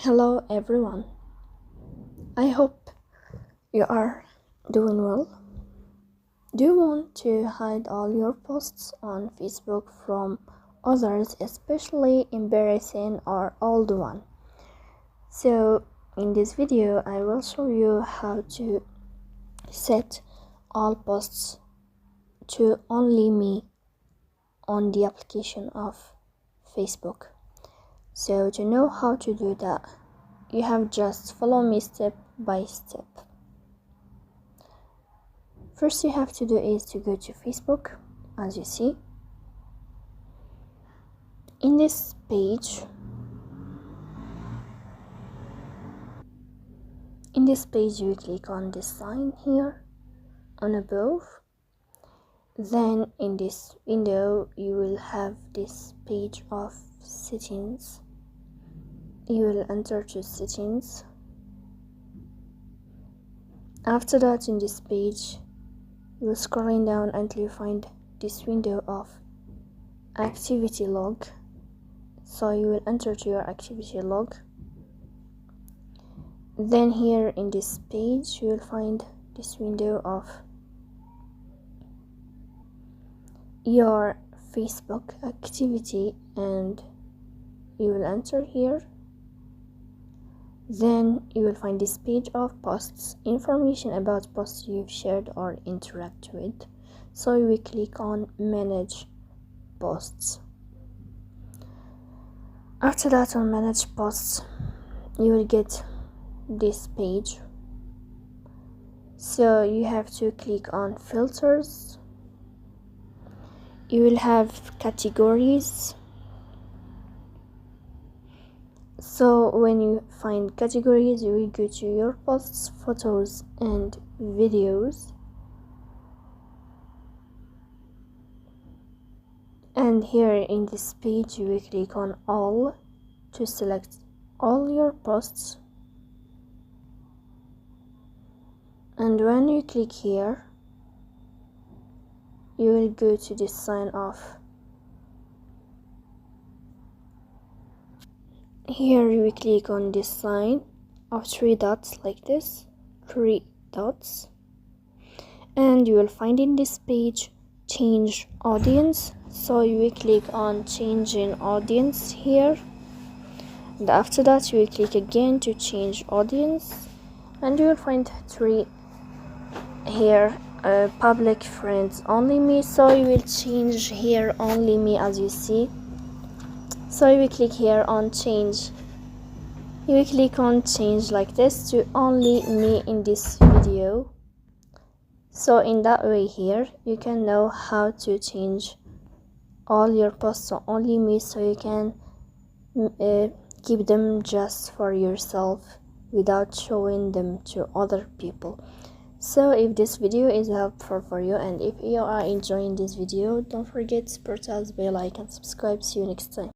Hello everyone. I hope you are doing well. Do you want to hide all your posts on Facebook from others, especially embarrassing or old one? So in this video I will show you how to set all posts to only me on the application of Facebook. So to know how to do that, you have just follow me step by step. First you have to do is to go to Facebook, as you see. In this page, you click on this sign here on above. Then in this window you will have this page of settings. You will enter to settings. After that, in this page you will scrolling down until you find this window of activity log. So you will enter to your activity log. Then here in this page you will find this window of your Facebook activity, and you will enter here. Then you will find this page of posts, information about posts you've shared or interact with. So you will click on manage posts. After that, on manage posts you will get this page. So you have to click on filters. You will have categories. So when you find categories, you will go to your posts, photos and videos, and here in this page you will click on all to select all your posts. And when you click here, you will go to this sign off. Here you will click on this sign of 3 dots, like this, 3 dots, and you will find in this page change audience. So you will click on changing audience here, and after that you will click again to change audience, and you will find 3 here, public friends only me. So you will change here only me, as you see. So you will click here on change. You will click on change like this to only me in this video. So in that way here you can know how to change all your posts to only me, so you can keep them just for yourself without showing them to other people. So if this video is helpful for you, and if you are enjoying this video, don't forget to support us by like and subscribe. See you next time.